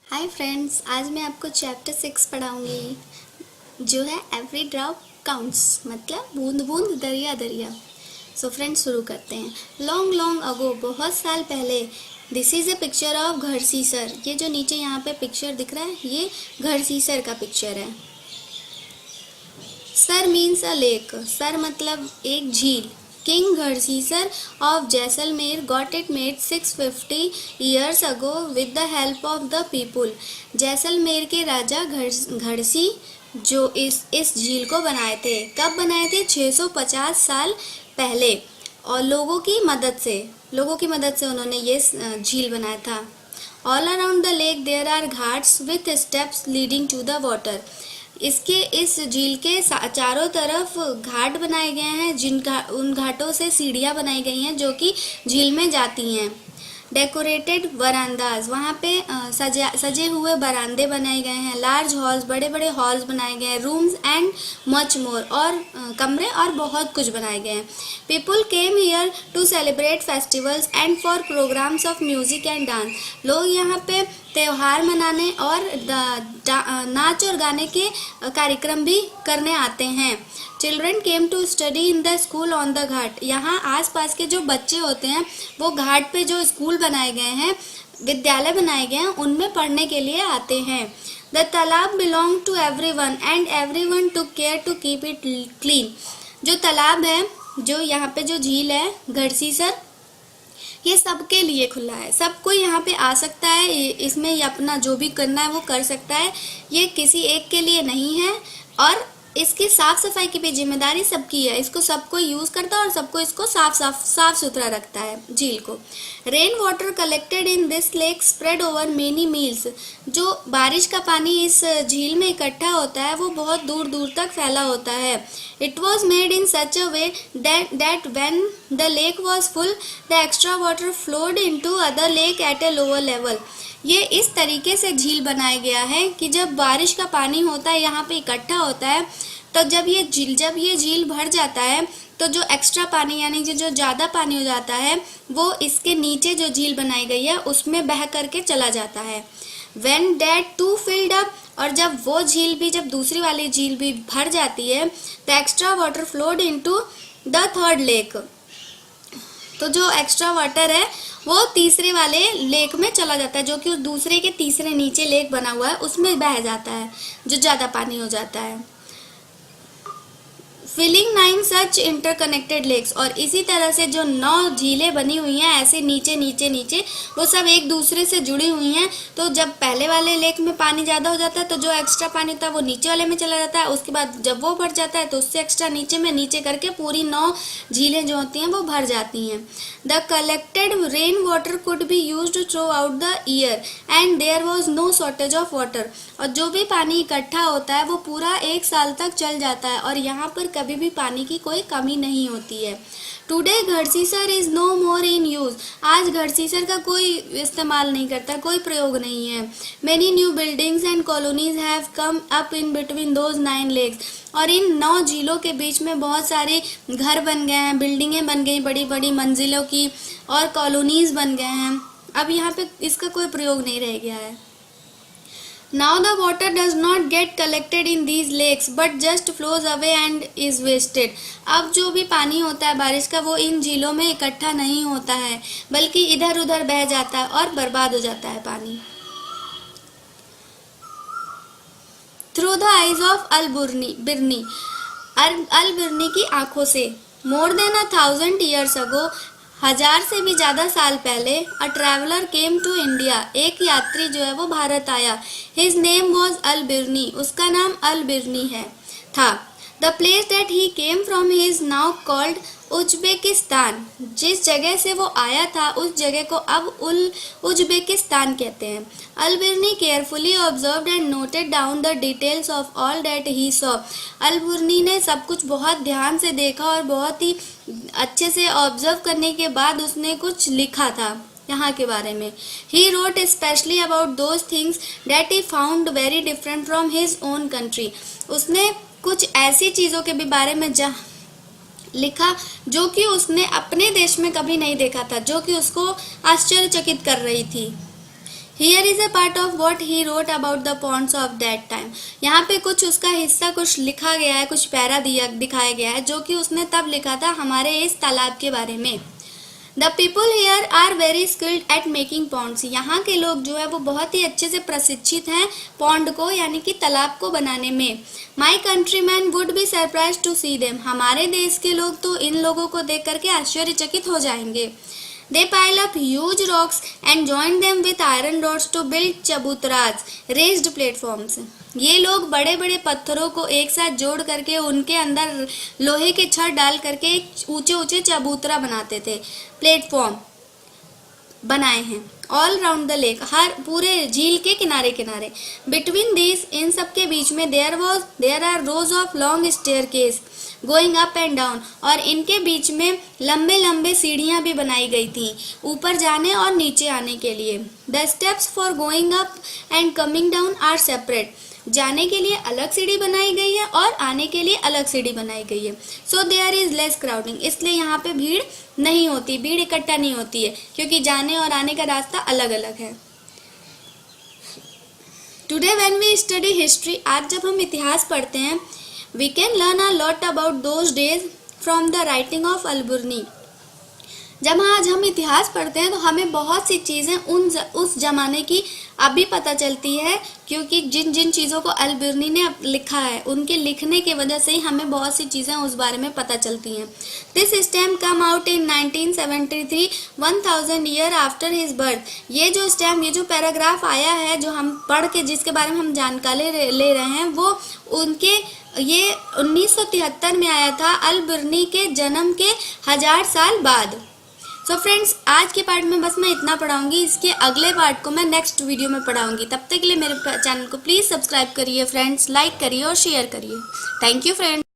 Hi friends, आज मैं आपको चैप्टर 6 पढ़ाऊंगी जो है एवरी ड्रॉप काउंट्स, मतलब बूंद बूंद दरिया दरिया। सो फ्रेंड्स, शुरू करते हैं। लॉन्ग लॉन्ग अगो, बहुत साल पहले। This is a picture of Gadsisar. ये जो नीचे यहाँ पे पिक्चर दिख रहा है, ये घड़सीसर का पिक्चर है। Sar means a lake. सर मतलब एक झील। King Gadsisar of Jaisalmer got it made 650 years ago with the help of the people. Jaisalmer के राजा घड़सी जो इस झील को बनाए थे। कब बनाए थे? 650 साल पहले, और लोगों की मदद से उन्होंने ये झील बनाया था। All around the lake there are ghats with steps leading to the water. इस झील के चारों तरफ घाट बनाए गए हैं, उन घाटों से सीढ़ियाँ बनाई गई हैं जो कि झील में जाती हैं। डेकोरेटेड वरांदाज, वहाँ पे सजे हुए बरामदे बनाए गए हैं। लार्ज हॉल्स, बड़े बड़े हॉल्स बनाए गए हैं। रूम्स एंड मच मोर, और कमरे और बहुत कुछ बनाए गए हैं। People came here to celebrate festivals and for programmes of music and dance. लोग यहाँ पे त्यौहार मनाने और नाच और गाने के कार्यक्रम भी करने आते हैं। Children came to study in the school on the ghat. यहाँ आसपास के जो बच्चे होते हैं वो घाट पे जो स्कूल बनाए गए हैं, विद्यालय बनाए गए हैं, उनमें पढ़ने के लिए आते हैं। The talab belong to everyone and everyone took care to keep it clean. जो तालाब है, जो यहाँ पे जो झील है घड़सीसर, ये सबके लिए खुला है। सब कोई यहाँ पे आ सकता है, इसमें ये अपना जो भी करना है वो कर सकता है। ये किसी एक के लिए नहीं है, और इसकी साफ सफाई की भी जिम्मेदारी सबकी है। इसको सबको यूज़ करता है और सबको इसको साफ सुथरा रखता है झील को। Rain water collected in this lake spread over many meals. जो बारिश का पानी इस झील में इकट्ठा होता है वो बहुत दूर दूर तक फैला होता है। It was made in such a way that when the lake was full, the extra water flowed into other lake at a lower level. ये इस तरीके से झील बनाया गया है कि जब बारिश का पानी होता है, यहाँ पे इकट्ठा होता है, तो जब ये झील भर जाता है तो जो एक्स्ट्रा पानी, यानी जो ज़्यादा पानी हो जाता है, वो इसके नीचे जो झील बनाई गई है उसमें बह करके चला जाता है। When that too filled up, और जब दूसरी वाली झील भी भर जाती है, the extra water flowed into the third lake. तो जो एक्स्ट्रा वाटर है वो तीसरे वाले लेक में चला जाता है, जो कि उस दूसरे के तीसरे नीचे लेक बना हुआ है उसमें बह जाता है, जो ज़्यादा पानी हो जाता है। फिलिंग 9 सच इंटरकनेक्टेड लेक्स, और इसी तरह से जो 9 झीलें बनी हुई हैं ऐसे नीचे नीचे नीचे, वो सब एक दूसरे से जुड़ी हुई हैं। तो जब पहले वाले लेक में पानी ज़्यादा हो जाता है तो जो एक्स्ट्रा पानी होता है वो नीचे वाले में चला जाता है। उसके बाद जब वो भर जाता है तो उससे एक्स्ट्रा नीचे करके पूरी 9 झीलें जो होती हैं वो भर जाती हैं। The collected rain water could be used throughout the year and there was no shortage of water. और जो भी पानी इकट्ठा होता है वो पूरा 1 साल तक चल जाता है, और यहाँ पर कभी भी पानी की कोई कमी नहीं होती है। Today Gadsisar is no more in use. आज घड़सीसर का कोई इस्तेमाल नहीं करता, कोई प्रयोग नहीं है। Many new buildings and colonies have come up in between those 9 lakes. और इन 9 झीलों के बीच में बहुत सारे घर बन गए हैं, बिल्डिंगें बन गई बड़ी बड़ी मंजिलों की, और कॉलोनीज बन गए हैं। अब यहाँ पे इसका कोई प्रयोग नहीं रह गया है। Now the water does not get collected in these lakes but just flows away and is wasted. अब जो भी पानी होता है बारिश का वो इन झीलों में इकट्ठा नहीं होता है, बल्कि इधर उधर बह जाता है और बर्बाद हो जाता है पानी। Through the eyes of Al-Birni, अल-बिरनी की आंखों से। More than 1000 years ago, 1000 से भी ज़्यादा साल पहले, a traveller came to India, एक यात्री जो है वो भारत आया। हिज नेम वॉज अल-बिरनी, उसका नाम अल-बिरनी था। The place that he came from is now called Uzbekistan. जिस जगह से वो आया था उस जगह को अब उज्बेकिस्तान कहते हैं। Al Biruni carefully observed and noted down the details of all that he saw. Al Biruni ने सब कुछ बहुत ध्यान से देखा और बहुत ही अच्छे से ऑब्जर्व करने के बाद उसने कुछ लिखा था यहाँ के बारे में। He wrote specially about those things that he found very different from his own country. उसने कुछ ऐसी चीज़ों के भी बारे में लिखा जो कि उसने अपने देश में कभी नहीं देखा था, जो कि उसको आश्चर्यचकित कर रही थी। Here is a part of what he wrote about the ponds of that time. यहाँ पे कुछ उसका हिस्सा कुछ लिखा गया है, कुछ पैरा दिखाया गया है जो कि उसने तब लिखा था हमारे इस तालाब के बारे में. The people here are very skilled at making ponds. यहाँ के लोग जो है वो बहुत ही अच्छे से प्रशिक्षित हैं पॉन्ड को यानी कि तालाब को बनाने में. My countrymen would be surprised to see them. हमारे देश के लोग तो इन लोगों को देख करके आश्चर्यचकित हो जाएंगे. They pile up huge rocks and join them with iron rods to build चबूतराज, raised platforms. ये लोग बड़े बड़े पत्थरों को एक साथ जोड़ करके उनके अंदर लोहे के छड़ डाल करके एक ऊंचे ऊंचे चबूतरा बनाते थे, प्लेटफॉर्म बनाए हैं ऑल राउंड द लेक, हर पूरे झील के किनारे किनारे. बिटवीन दिस, इन सब के बीच में there are rows of long staircase going up and down, और इनके बीच में लंबे लंबे सीढ़ियां भी बनाई गई थी ऊपर जाने और नीचे आने के लिए. The steps for going up and coming down are separate. जाने के लिए अलग सीढ़ी बनाई गई है और आने के लिए अलग सीढ़ी बनाई गई है. So there is less crowding, इसलिए यहाँ पे भीड़ नहीं होती, भीड़ इकट्ठा नहीं होती है क्योंकि जाने और आने का रास्ता अलग अलग है. Today when we study history, आज जब हम इतिहास पढ़ते हैं, we can learn a lot about those days from the writing of Al-Biruni. जब आज हम इतिहास पढ़ते हैं तो हमें बहुत सी चीज़ें उस ज़माने की अभी पता चलती है क्योंकि जिन जिन चीज़ों को अल-बिरुनी ने लिखा है उनके लिखने की वजह से ही हमें बहुत सी चीज़ें उस बारे में पता चलती हैं. This stamp come out in 1973, 1000 year after his birth. ये जो स्टैम्प, ये जो पैराग्राफ आया है जो हम पढ़ के जिसके बारे में हम जानकारी ले रहे हैं वो उनके ये 1973 में आया था, अल-बिरुनी के जन्म के 1000 साल बाद. सो फ्रेंड्स, आज के पार्ट में बस मैं इतना पढ़ाऊंगी, इसके अगले पार्ट को मैं नेक्स्ट वीडियो में पढ़ाऊंगी. तब तक के लिए मेरे चैनल को प्लीज़ सब्सक्राइब करिए फ्रेंड्स, लाइक करिए और शेयर करिए. Thank you friends.